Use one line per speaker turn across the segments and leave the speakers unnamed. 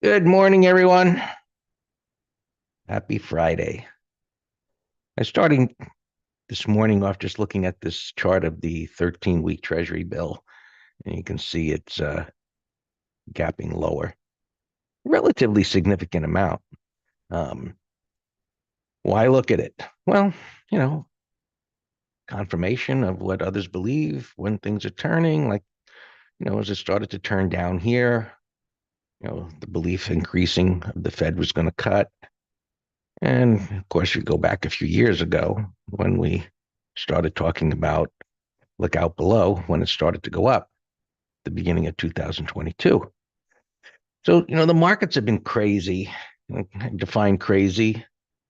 Good morning, everyone. Happy Friday. I'm starting this morning off just looking at this chart of the 13-week Treasury bill, and you can see it's gapping lower. Relatively significant amount. Um, why look at it? Well, you know, confirmation of what others believe when things are turning. Like, as it started to turn down here, the belief increasing of the Fed was going to cut. And of course, you go back a few years ago when we started talking about look out below when it started to go up the beginning of 2022. So, the markets have been crazy, define crazy,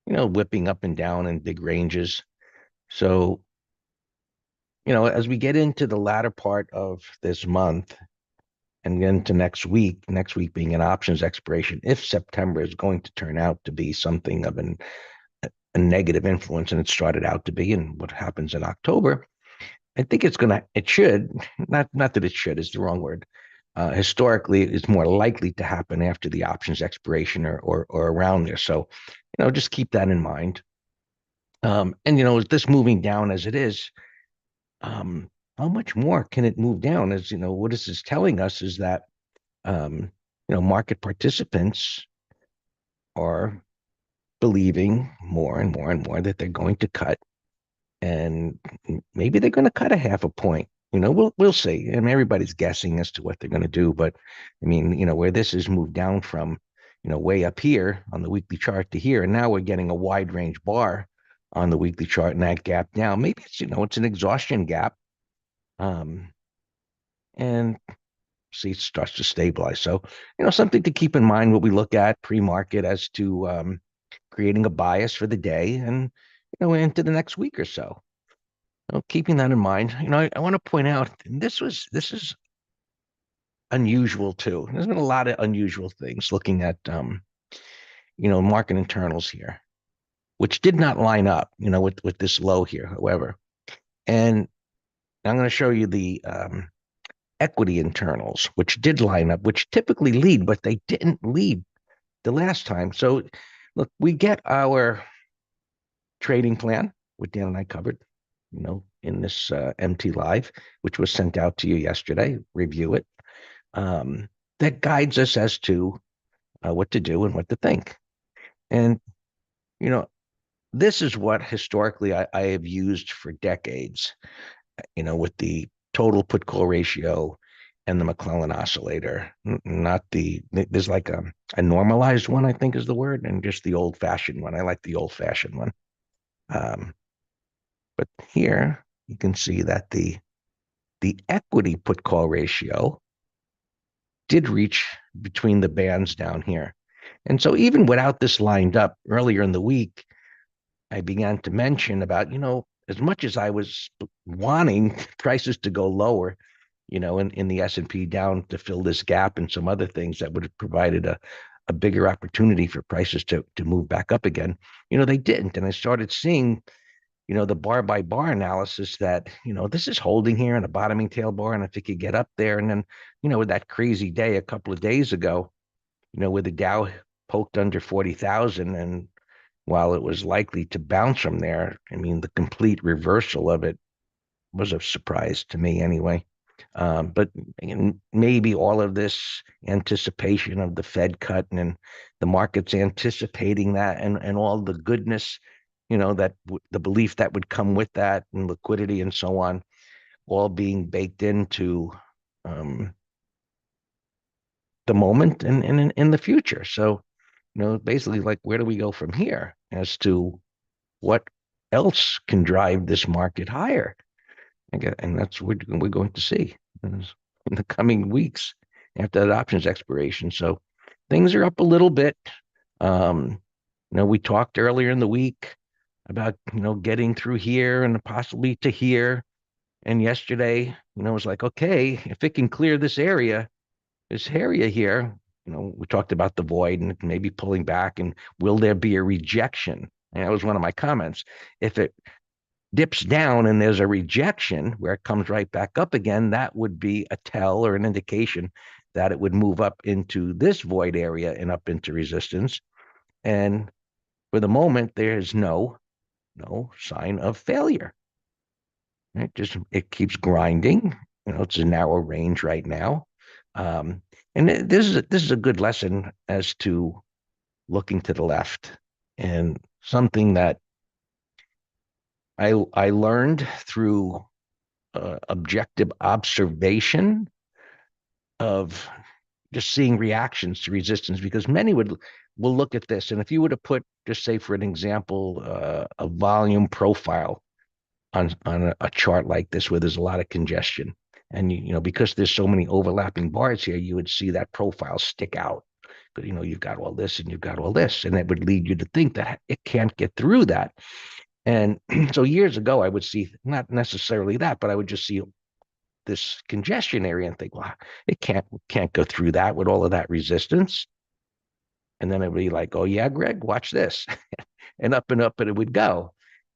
whipping up and down in big ranges. So, as we get into the latter part of this month and into next week being an options expiration, if September is going to turn out to be something of a negative influence, and it started out to be, and what happens in October, I think it should, not that it should is the wrong word. Historically, it's more likely to happen after the options expiration or around there. So, just keep that in mind. And, this moving down as it is, how much more can it move down? As, what this is telling us is that, um, market participants are believing more and more and more that they're going to cut, and maybe they're going to cut a half a point. We'll see. I mean, everybody's guessing as to what they're going to do, but I mean, where this is moved down from, way up here on the weekly chart to here, and now we're getting a wide range bar on the weekly chart and that gap down. Maybe it's an exhaustion gap, um, and see it starts to stabilize. So, something to keep in mind what we look at pre-market as to creating a bias for the day and into the next week or so. Keeping that in mind, I want to point out this is unusual too. There's been a lot of unusual things looking at market internals here, which did not line up, with this low here, however. And I'm going to show you the equity internals, which did line up, which typically lead, but they didn't lead the last time. So look, we get our trading plan, what Dan and I covered, in this MT Live, which was sent out to you yesterday. Review it. That guides us as to what to do and what to think. And, you know, this is what historically I have used for decades, with the total put call ratio and the McClellan oscillator, not there's like a normalized one, I think is the word, and just the old fashioned one. I like the old fashioned one. Um, but here you can see that the equity put call ratio did reach between the bands down here. And so even without this lined up earlier in the week, I began to mention about, as much as I was wanting prices to go lower, in the S&P down to fill this gap and some other things that would have provided a bigger opportunity for prices to move back up again, they didn't. And I started seeing, the bar by bar analysis that, this is holding here in a bottoming tail bar. And if it could get up there, and then, with that crazy day a couple of days ago, where the Dow poked under 40,000, and while it was likely to bounce from there, I mean, the complete reversal of it was a surprise to me anyway. But maybe all of this anticipation of the Fed cut and the market's anticipating that, and all the goodness, that the belief that would come with that and liquidity and so on, all being baked into um, the moment and in the future. So, basically, like, where do we go from here as to what else can drive this market higher? And that's what we're going to see in the coming weeks after that options expiration. So things are up a little bit. We talked earlier in the week about, getting through here and possibly to here. And yesterday, it was like, okay, if it can clear this area here, we talked about the void and maybe pulling back, and will there be a rejection? And that was one of my comments. If it dips down and there's a rejection where it comes right back up again, that would be a tell or an indication that it would move up into this void area and up into resistance. And for the moment, there's no sign of failure. It keeps grinding. It's a narrow range right now. And this is a good lesson as to looking to the left, and something that I learned through objective observation of just seeing reactions to resistance, because many will look at this, and if you were to put, just say for an example, a volume profile on a chart like this where there's a lot of congestion, and because there's so many overlapping bars here, you would see that profile stick out. But you've got all this and you've got all this, and it would lead you to think that it can't get through that. And so years ago, I would see not necessarily that, but I would just see this congestion area and think, well, it can't go through that with all of that resistance. And then it'd be like, oh yeah, Greg, watch this. And up it would go.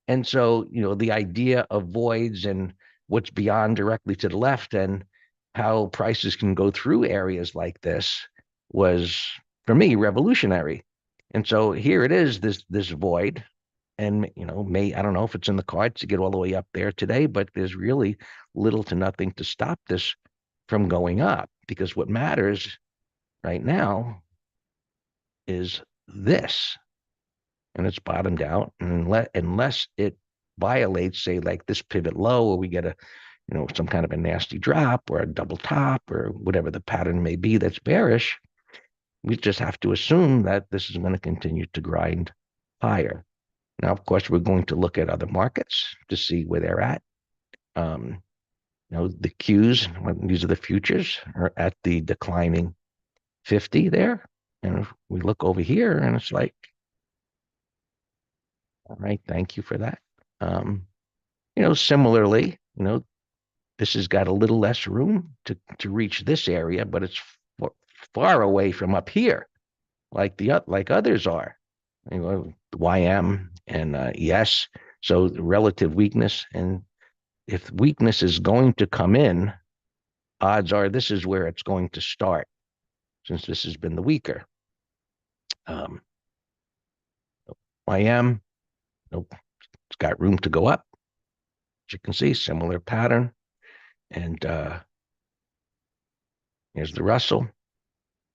And so, the idea of voids and what's beyond directly to the left, and how prices can go through areas like this, was for me revolutionary. And so here it is, this void. And I don't know if it's in the cards to get all the way up there today, but there's really little to nothing to stop this from going up, because what matters right now is this, and it's bottomed out. And unless it violates, say, like this pivot low, or we get a some kind of a nasty drop or a double top or whatever the pattern may be that's bearish, we just have to assume that this is going to continue to grind higher. Now, of course, we're going to look at other markets to see where they're at. The Qs, these are the futures, are at the declining 50 there. And if we look over here, and it's like, all right, thank you for that. Similarly, this has got a little less room to reach this area, but it's far away from up here, like others are. YM and ES. So relative weakness, and if weakness is going to come in, odds are this is where it's going to start, since this has been the weaker. YM, nope, it's got room to go up. As you can see, similar pattern. And here's the Russell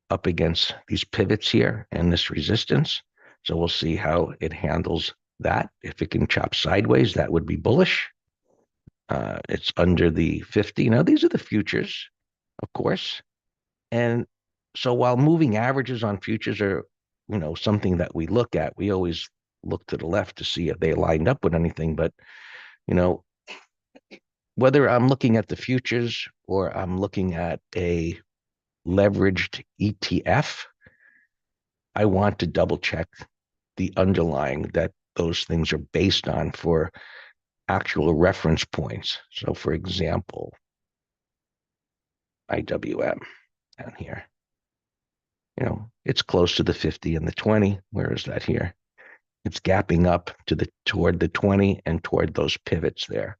up against these pivots here and this resistance. So we'll see how it handles that. If it can chop sideways, that would be bullish. It's under the 50. Now, these are the futures, of course. And so while moving averages on futures are, something that we look at, we always look to the left to see if they lined up with anything. But, whether I'm looking at the futures or I'm looking at a leveraged ETF, I want to double check the underlying that those things are based on for actual reference points. So for example, IWM down here, it's close to the 50 and the 20. Where is that here? It's gapping up toward the 20 and toward those pivots there,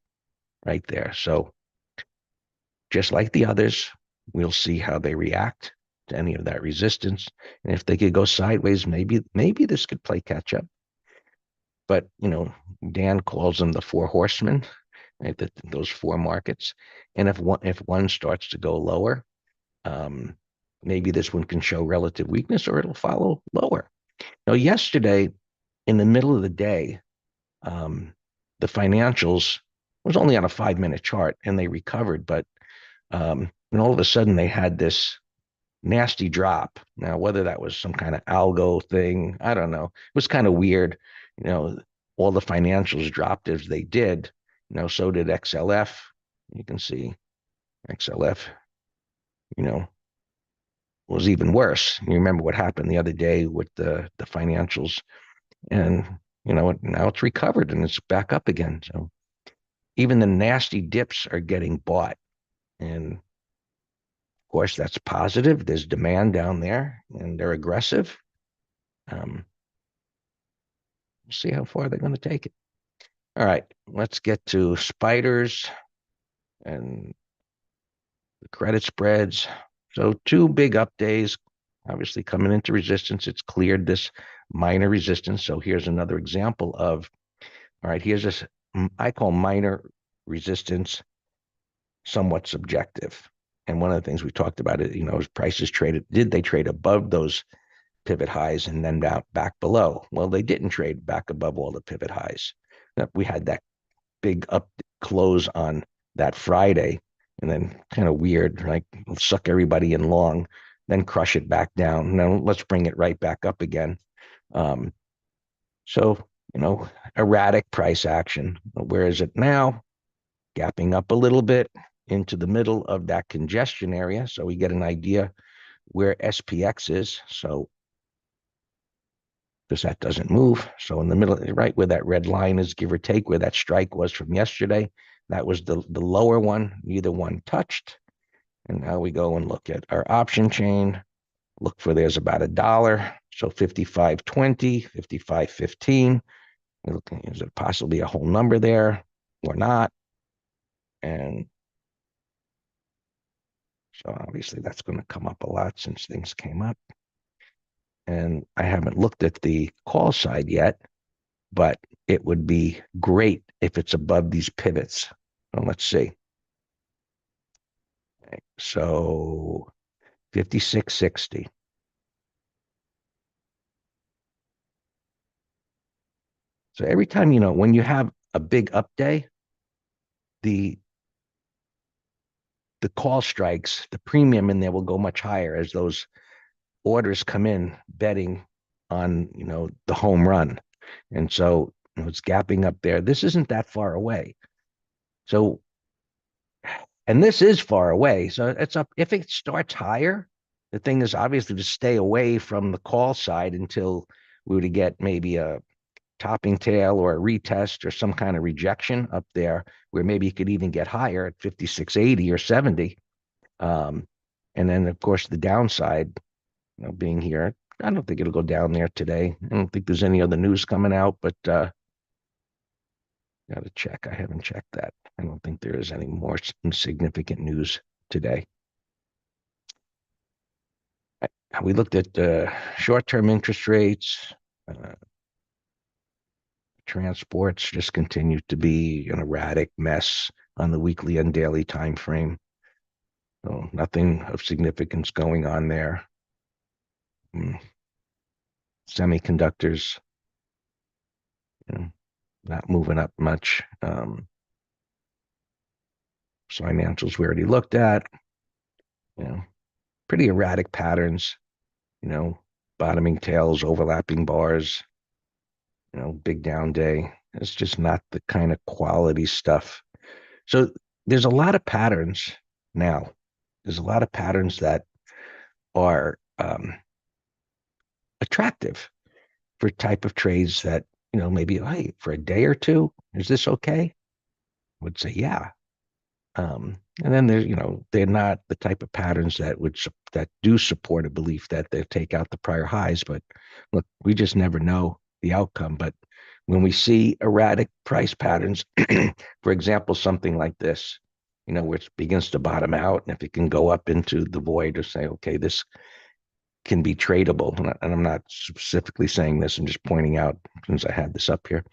right there. So just like the others, we'll see how they react to any of that resistance. And if they could go sideways, maybe this could play catch up. But, Dan calls them the four horsemen, right? Those four markets. And if one starts to go lower, maybe this one can show relative weakness, or it'll follow lower. Now, yesterday, in the middle of the day, the financials was only on a 5-minute chart, and they recovered. But and all of a sudden, they had this nasty drop. Now, whether that was some kind of algo thing, I don't know. It was kind of weird. All the financials dropped as they did. So did XLF. You can see XLF, was even worse. You remember what happened the other day with the financials, and now it's recovered and it's back up again. So even the nasty dips are getting bought, and of course that's positive. There's demand down there, and they're aggressive. We'll see how far they're going to take it. All right, let's get to spiders and the credit spreads. So two big up days, obviously coming into resistance. It's cleared this minor resistance. So here's another example of, all right, here's this, I call minor resistance somewhat subjective. And one of the things we talked about is, is prices traded, did they trade above those pivot highs and then back below? Well, they didn't trade back above all the pivot highs. We had that big up close on that Friday, and then kind of weird, like suck everybody in long, then crush it back down. Now let's bring it right back up again. Um, so, erratic price action. Where is it now? Gapping up a little bit into the middle of that congestion area. So we get an idea where SPX is. So because that doesn't move. So in the middle, right where that red line is, give or take, where that strike was from yesterday, that was the lower one. Neither one touched. And now we go and look at our option chain. Look for there's about $1. So 55.20, 55.15. We're looking, is it possibly a whole number there or not? And so obviously that's going to come up a lot since things came up. And I haven't looked at the call side yet, but it would be great if it's above these pivots. Well, let's see. Okay, so 56.60. So every time, when you have a big up day, the call strikes, the premium in there will go much higher as those orders come in betting on, the home run. And so it's gapping up there. This isn't that far away. So, and this is far away. So it's up. If it starts higher, the thing is obviously to stay away from the call side until we were to get maybe a topping tail or a retest or some kind of rejection up there where maybe you could even get higher at 56.80 or 70. And then, of course, the downside, being here, I don't think it'll go down there today. I don't think there's any other news coming out, but got to check. I haven't checked that. I don't think there is any more significant news today. We looked at short-term interest rates. Transports just continue to be an erratic mess on the weekly and daily time frame. So nothing of significance going on there. Semiconductors, not moving up much. Financials we already looked at. Pretty erratic patterns. Bottoming tails, overlapping bars. Big down day. It's just not the kind of quality stuff. So there's a lot of patterns now. There's a lot of patterns that are attractive for type of trades that, maybe, hey, for a day or two, is this okay? I would say, yeah. And then there's, they're not the type of patterns that do support a belief that they'll take out the prior highs. But look, we just never know the outcome. But when we see erratic price patterns, for example, something like this, where it begins to bottom out, and if it can go up into the void or say, okay, this can be tradable, and I'm not specifically saying this, I'm just pointing out, since I had this up here,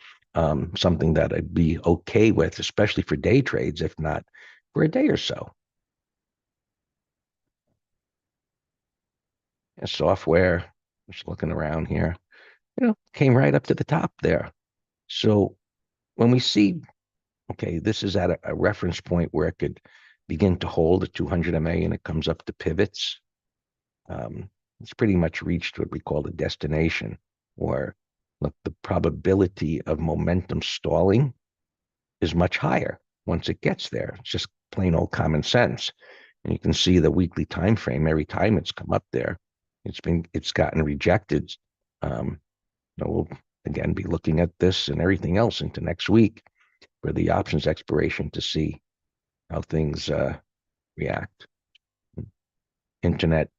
something that I'd be okay with, especially for day trades, if not for a day or so. And software, just looking around here, came right up to the top there. So when we see, okay, this is at a reference point where it could begin to hold at 200 MA and it comes up to pivots. It's pretty much reached what we call the destination, or look, the probability of momentum stalling is much higher once it gets there. It's just plain old common sense. And you can see the weekly time frame. Every time it's come up there, it's gotten rejected. We'll again be looking at this and everything else into next week for the options expiration to see how things react. Internet,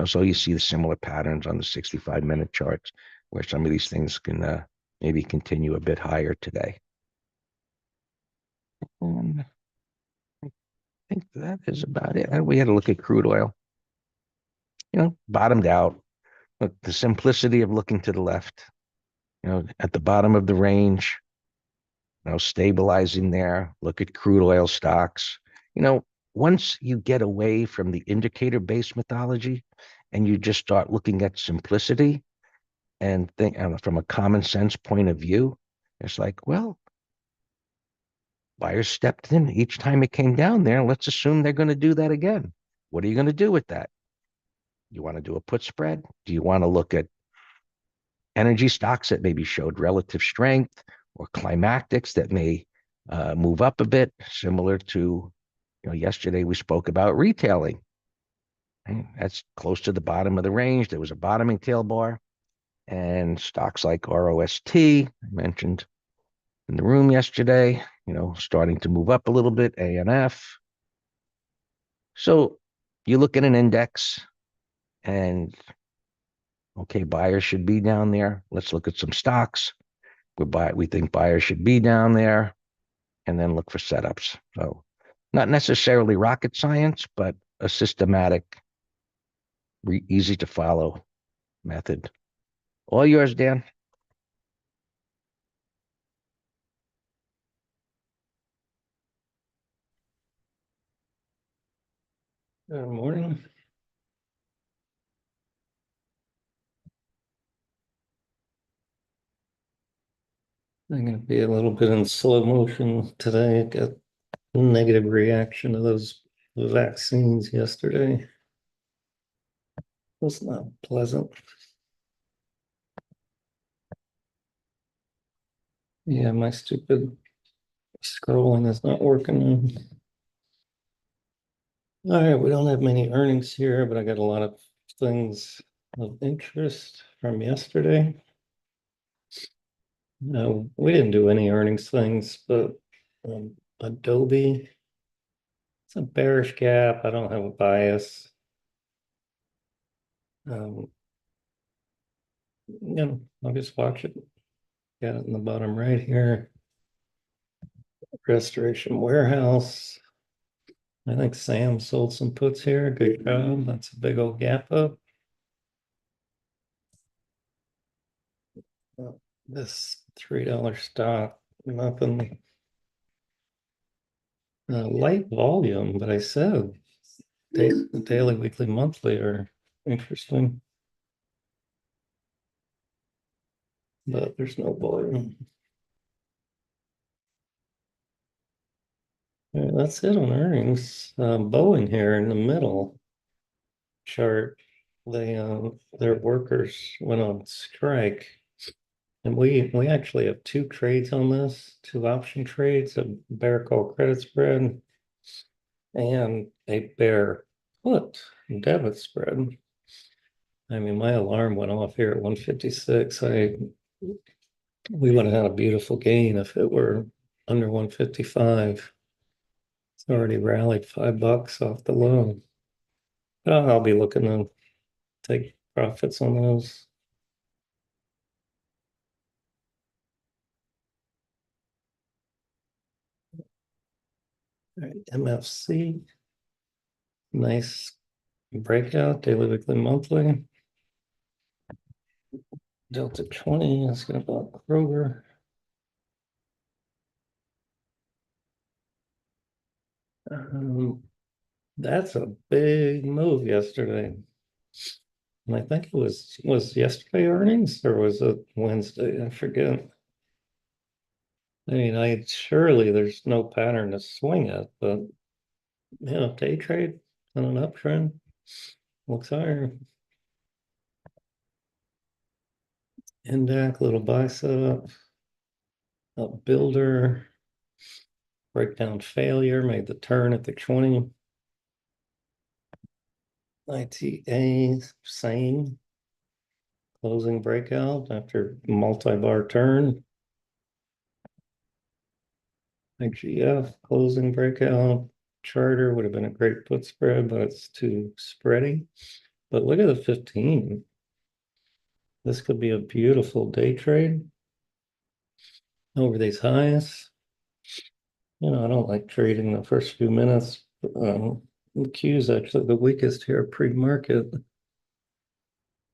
so you see the similar patterns on the 65-minute charts where some of these things can maybe continue a bit higher today. And I think that is about it. And we had to look at crude oil. bottomed out. Look, the simplicity of looking to the left, at the bottom of the range, stabilizing there. Look at crude oil stocks. You know, once you get away from the indicator-based methodology and you just start looking at simplicity and think from a common sense point of view, it's like, well, buyers stepped in each time it came down there. Let's assume they're going to do that again. What are you going to do with that? You want to do a put spread? Do you want to look at energy stocks that maybe showed relative strength or climactics that may move up a bit, similar to, yesterday we spoke about retailing. That's close to the bottom of the range. There was a bottoming tail bar, and stocks like ROST, I mentioned in the room yesterday, starting to move up a little bit, ANF. So you look at an index and, okay, buyers should be down there. Let's look at some stocks. We think buyers should be down there, and then look for setups. So not necessarily rocket science, but a systematic, easy to follow method. All yours, Dan.
Good morning. I'm going to be a little bit in slow motion today. Got a negative reaction to those vaccines yesterday. Was not pleasant. Yeah, my stupid scrolling is not working. All right, we don't have many earnings here, but I got a lot of things of interest from yesterday. No, we didn't do any earnings things, but Adobe, it's a bearish gap. I don't have a bias. Um, I'll just watch it. Got it in the bottom right here. Restoration Warehouse. I think Sam sold some puts here. Good job. That's a big old gap up. This $3 stock, nothing. Light volume, but I said daily, weekly, monthly are interesting. But there's no volume. All right, that's it on earnings. Boeing here in the middle chart, their workers went on strike. And we actually have two trades on this, two option trades, a bear call credit spread and a bear put debit spread. I mean, my alarm went off here at 156. We would have had a beautiful gain if it were under 155. It's already rallied $5 off the low. But I'll be looking to take profits on those. All right, MFC, nice breakout, daily, weekly, monthly. Delta 20, let's get about Kroger. That's a big move yesterday. And I think it was yesterday earnings or was it Wednesday? I forget. I mean, I surely there's no pattern to swing it, but day trade on an uptrend looks higher. Index, little buy setup, a builder, breakdown failure, made the turn at the 20. ITA, same. Closing breakout after multi-bar turn. IGF, closing breakout. Charter would have been a great put spread, but it's too spready. But look at the 15. This could be a beautiful day trade over these highs. I don't like trading the first few minutes. The Q is actually the weakest here pre-market.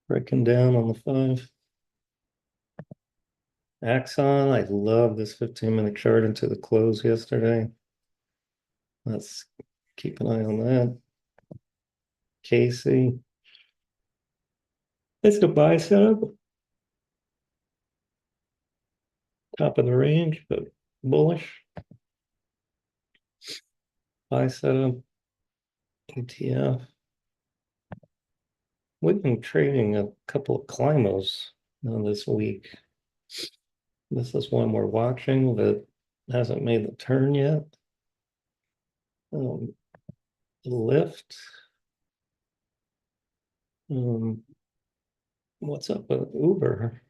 breaking down on the 5. Axon, I love this 15-minute chart into the close yesterday. Let's keep an eye on that. Casey. It's a buy setup. Top of the range, but bullish. Buy setup. ETF. We've been trading a couple of Climos this week. This is one we're watching that hasn't made the turn yet. Lyft. What's up with Uber?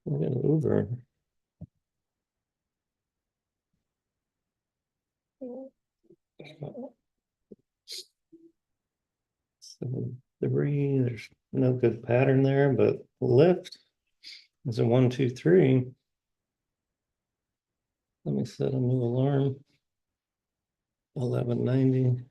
Look at Uber. So 3, there's no good pattern there, but Lyft is a 1, 2, 3. Let me set a new alarm. 1190.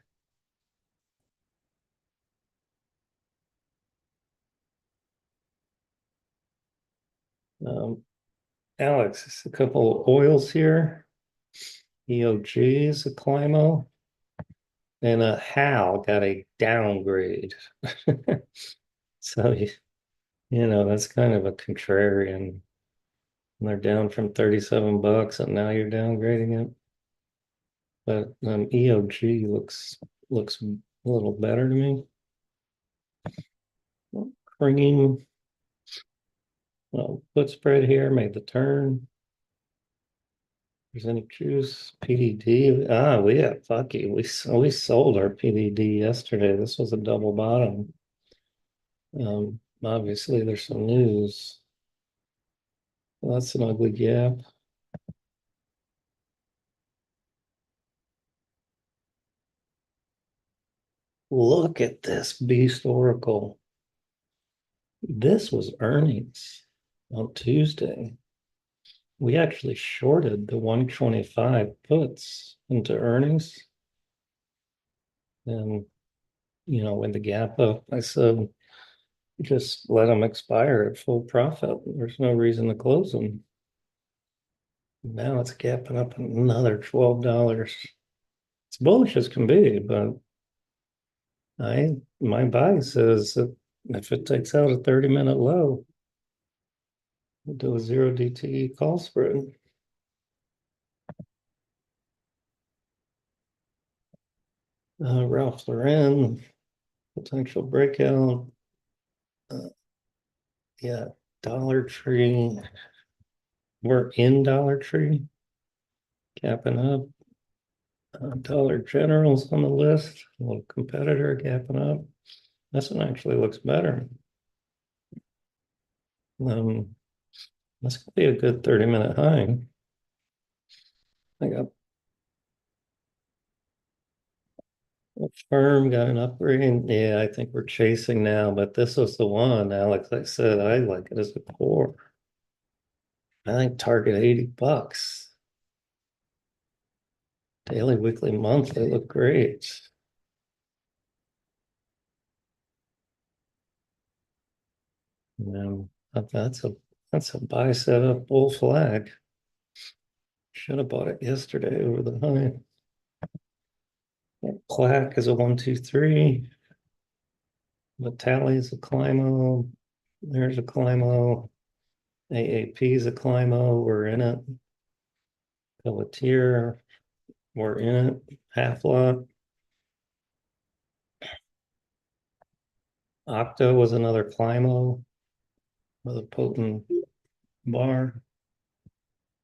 Alex, a couple of oils here. EOG is a Climo. And a Hal got a downgrade. So, that's kind of a contrarian. They're down from 37 bucks and now you're downgrading it. But EOG looks a little better to me. Cream, well, put spread here, made the turn. There's any juice, PDD. We sold our PDD yesterday. This was a double bottom. Obviously there's some news. Well, that's an ugly gap. Look at this beast oracle. This was earnings on Tuesday. We actually shorted the 125 puts into earnings. And, when the gap up, I said, just let them expire at full profit. There's no reason to close them. Now it's gapping up another $12. It's bullish as can be, but my buy says that if it takes out a 30-minute low, we'll do a 0 DTE call spread. Ralph Lauren, potential breakout. Yeah, Dollar Tree. We're in Dollar Tree, gapping up. Dollar General's on the list, a little competitor gapping up. This one actually looks better. This could be a good 30-minute high. I got a firm, got an upgrade. Yeah, I think we're chasing now, but this was the one, Alex. I said I like it as a core. I think target 80 bucks. Daily, weekly, monthly look great. That's a buy setup bull flag. Should have bought it yesterday over the high. Plaque is a 1, 2, 3. Vitali is a Climo. There's a Climo. AAP is a Climo. We're in it. Pelletier, we're in it. Half lot. Octo was another Climo with a potent bar.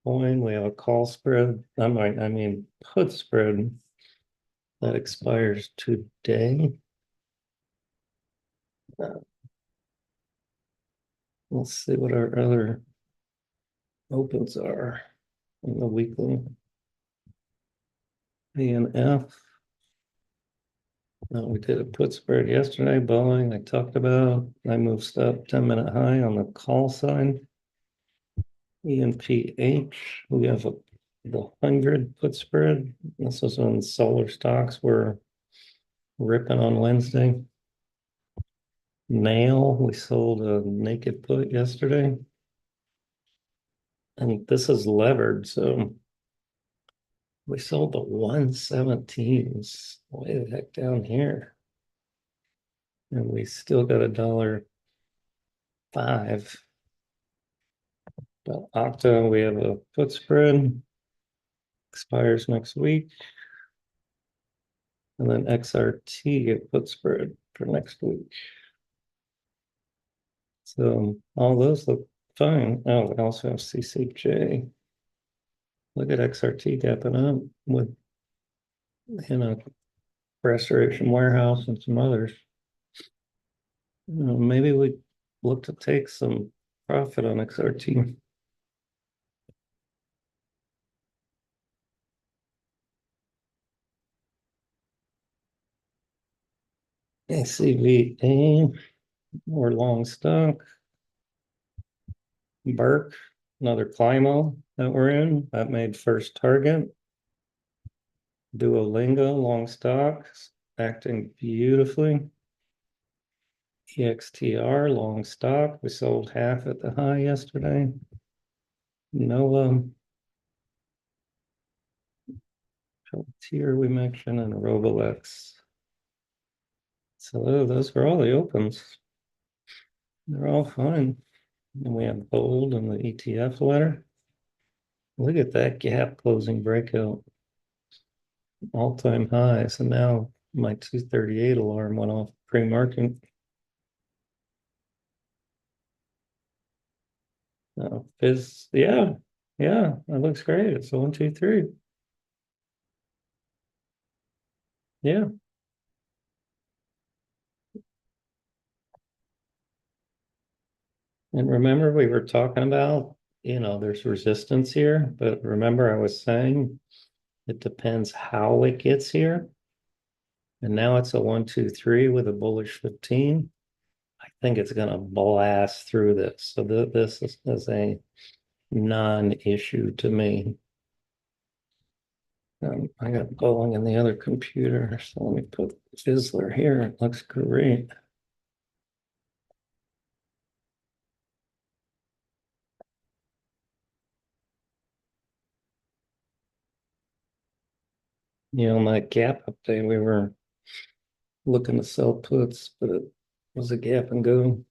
Coin, we have a call spread. I mean put spread that expires today. Let's see what our other opens are in the weekly. ANF. We did a put spread yesterday. Boeing, I talked about. I moved up 10-minute high on the call sign. ENPH, we have the 100 put spread. This was when solar stocks were ripping on Wednesday. nail. We sold a naked put yesterday. And this is levered, so we sold the 117s way the heck down here. And we still got $1.05. But Octa, we have a put spread, expires next week. And then XRT, a put spread for next week. So all those look fine. Oh, we also have CCJ. Look at XRT gapping up with, Restoration Warehouse and some others. Maybe we look to take some profit on XRT. ACVA or long stock. Burke, another Climo that we're in that made first target. Duolingo, long stock, acting beautifully. EXTR, long stock. We sold half at the high yesterday. Nova, Tier we mentioned, and Roblex. So those were all the opens. They're all fine. And we have gold and the ETF letter. Look at that gap closing breakout. All-time highs. And now my 238 alarm went off pre-market. Fizz, yeah, that looks great. It's a 1, 2, 3. Yeah. And remember, we were talking about, there's resistance here, but remember, I was saying it depends how it gets here. And now it's a 1, 2, 3 with a bullish 15. I think it's going to blast through this. So this is a non-issue to me. I got Boeing in the other computer, so let me put Fizzler here. It looks great. On that gap update, we were looking to sell puts, but it was a gap and go.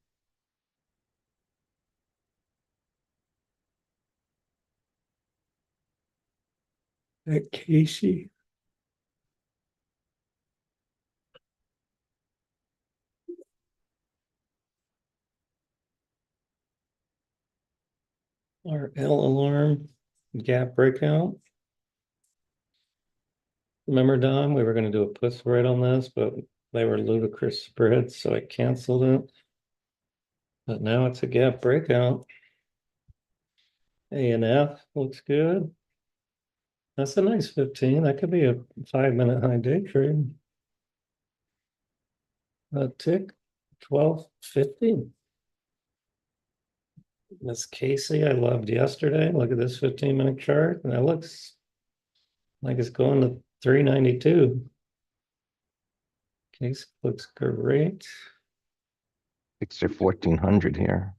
At Casey. Our L alarm, gap breakout. Remember, Don, we were going to do a put spread on this, but they were ludicrous spreads, so I canceled it. But now it's a gap breakout. A and F looks good. That's a nice 15. That could be a 5-minute high day trade. Tick 12.50. This Casey I loved yesterday. Look at this 15-minute chart, and it looks like it's going to 392. Case looks great.
It's their 1400 here.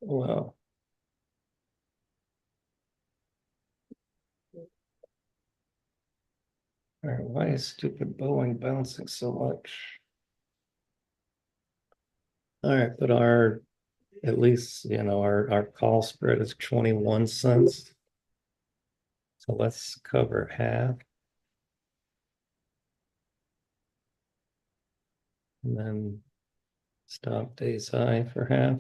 Wow. All right, why is stupid Boeing bouncing so much? All right, but at least, our call spread is 21 cents. So let's cover half. And then stop days high for half.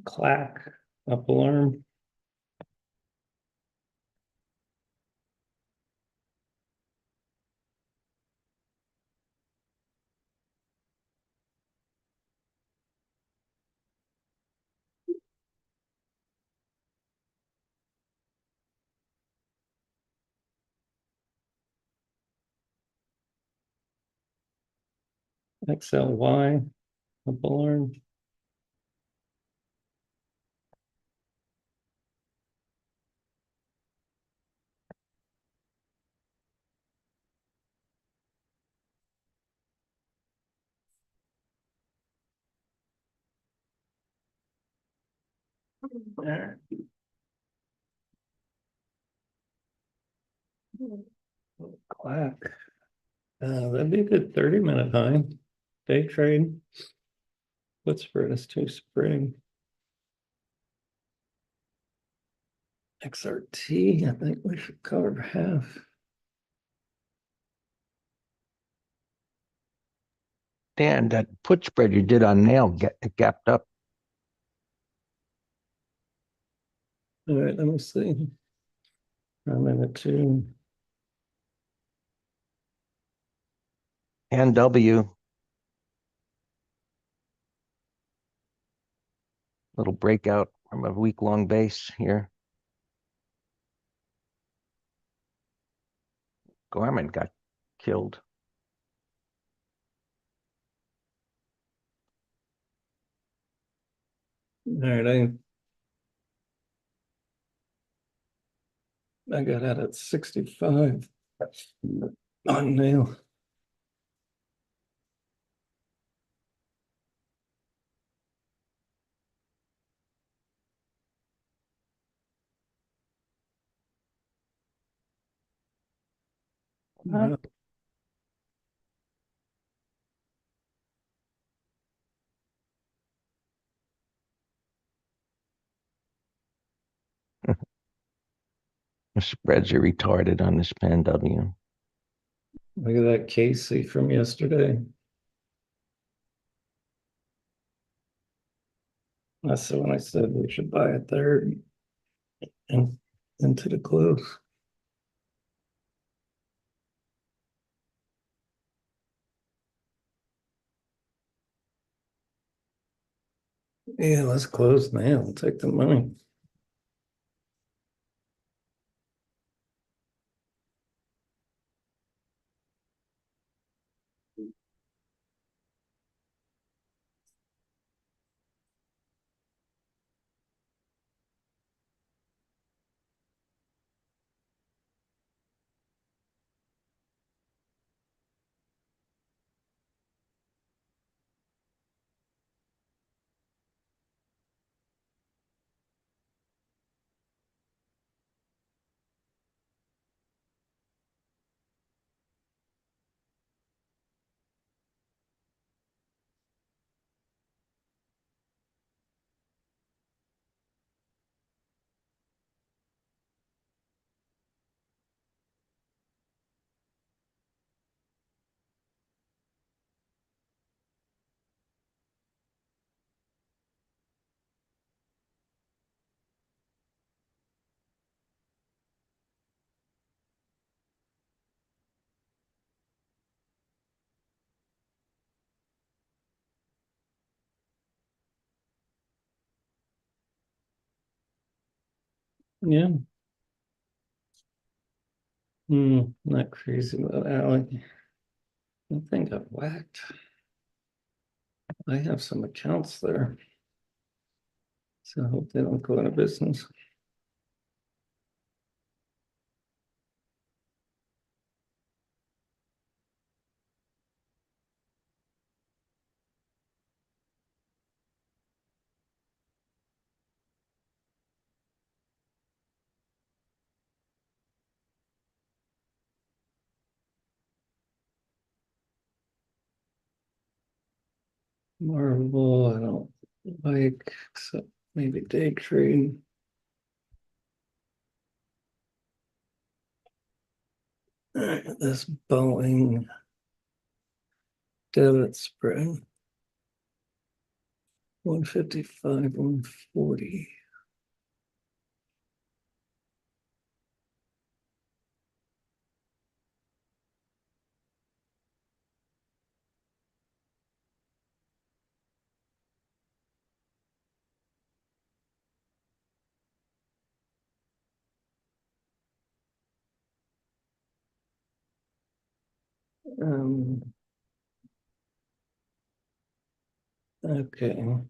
Clack, up alarm. XLY, up alarm. There. Clack. That'd be a good 30-minute high. Day trade. Put spread is too spreading. XRT, I think we should cover half.
Dan, that put spread you did on nail gapped up.
All right, let me see. I'm in it too.
And W. Little breakout from a week-long base here. Gorman got killed.
All right, I got out at 65 on nail.
Huh? The spreads are retarded on this Pan W.
Look at that Casey from yesterday. That's the one I said we should buy a third and into the close. Yeah, let's close now. Take the money. Yeah. Not crazy about Alec. I think I've whacked. I have some accounts there. So I hope they don't go out of business. Marvel, I don't like, except maybe day trade. All right, this Boeing debit spread. 155, 140. Um, okay.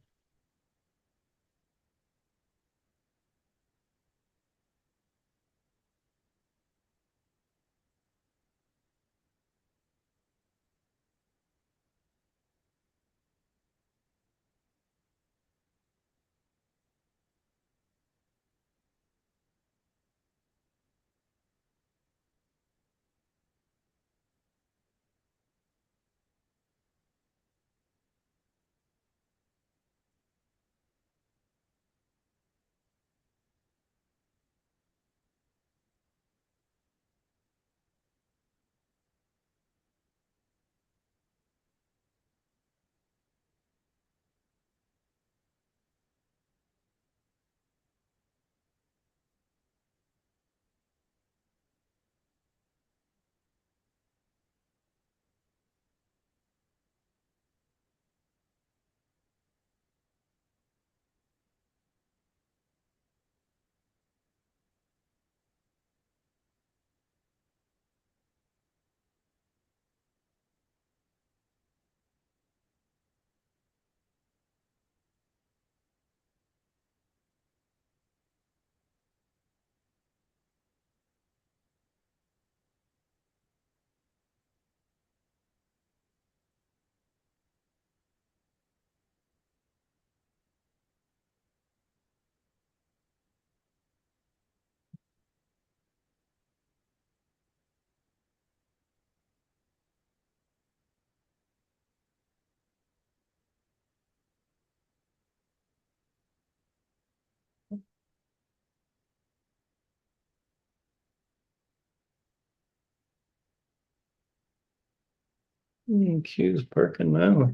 Q's perking now.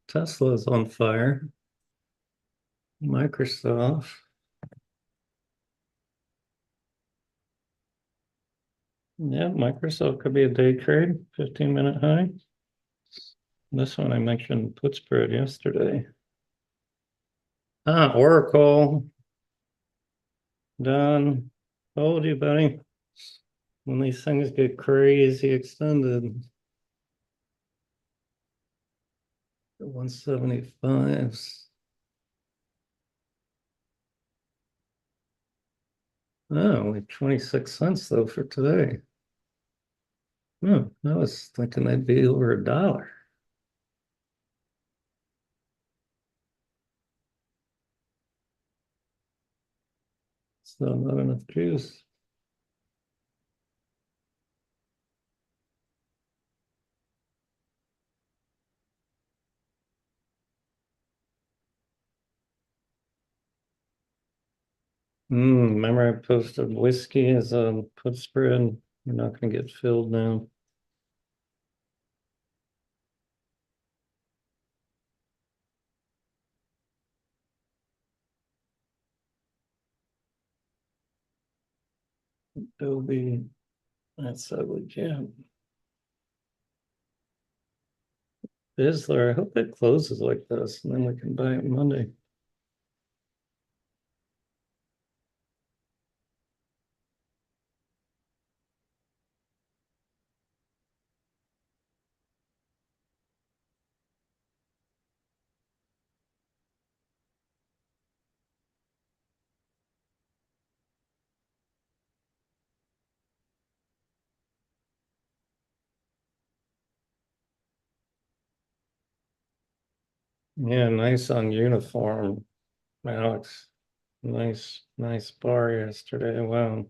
Tesla's on fire. Microsoft. Yeah, Microsoft could be a day trade, 15-minute high. This one I mentioned put spread yesterday. Oracle. Done. Told you, buddy. When these things get crazy extended. 175s. Oh, only 26 cents though for today. I was thinking they'd be over $1. So not enough juice. Remember I posted whiskey as a put spread. You're not going to get filled now. Adobe, that's ugly jam. Isler, I hope it closes like this and then we can buy it Monday. Yeah, nice on uniform, Alex. Nice bar yesterday. Wow.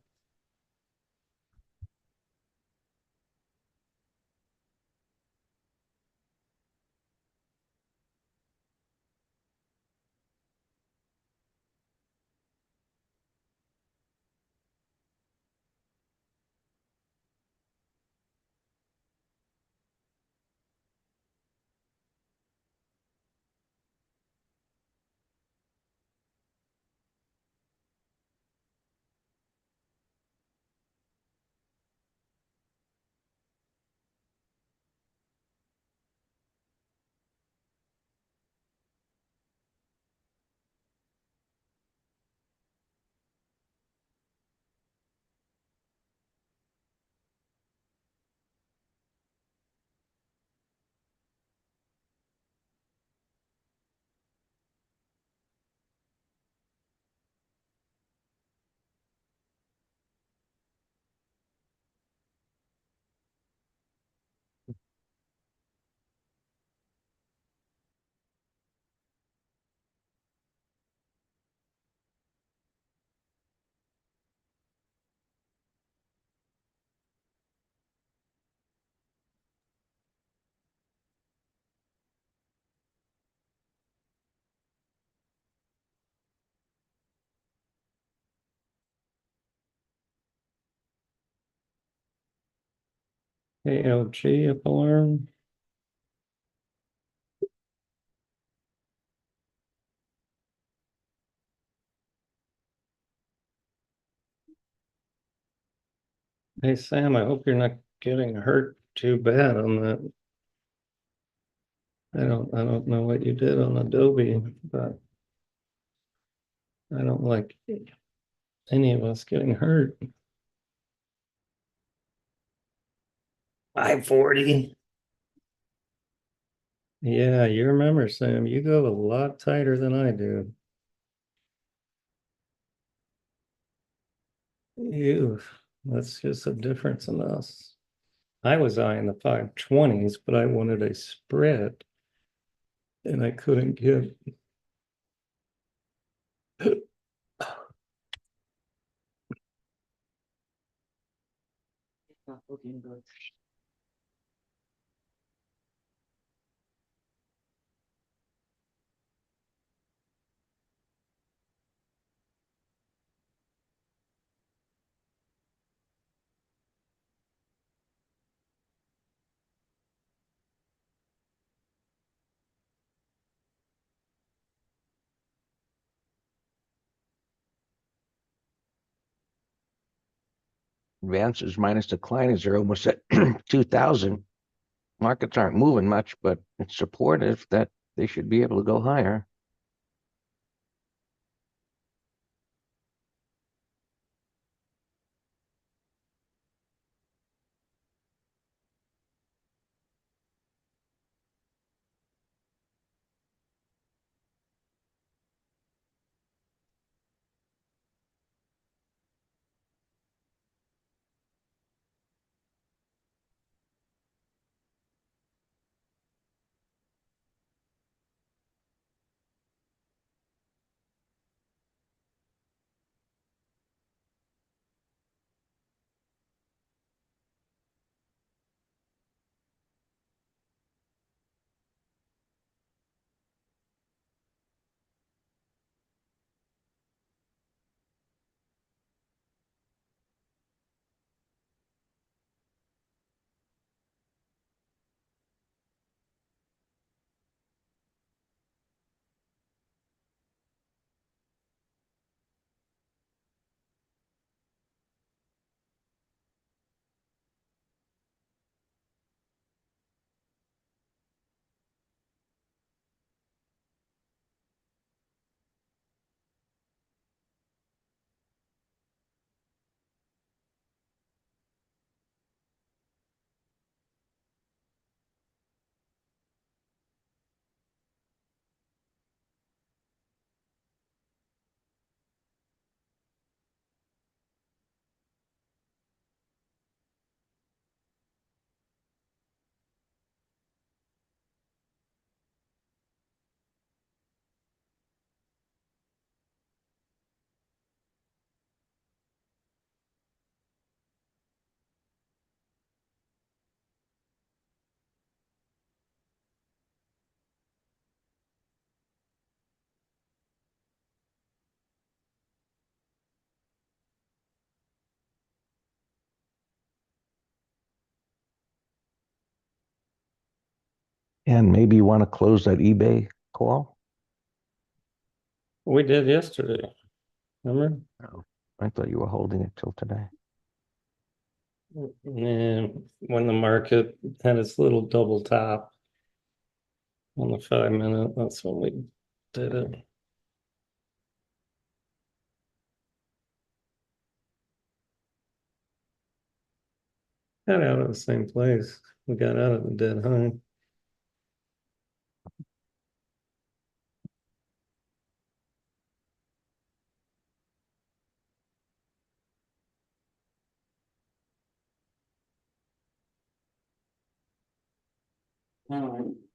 ALG up alarm. Hey Sam, I hope you're not getting hurt too bad on that. I don't know what you did on Adobe, but I don't like any of us getting hurt. I-40. Yeah, you remember, Sam, you go a lot tighter than I do. You, that's just a difference in us. I was eyeing the 520s, but I wanted a spread and I couldn't get.
Advances minus decliners are almost at 2,000. Markets aren't moving much, but it's supportive that they should be able to go higher. And maybe you want to close that eBay call?
We did yesterday, remember?
Oh, I thought you were holding it till today.
And when the market had its little double top on the 5 minute, that's when we did it. Got out of the same place. We got out of the dead high. All right.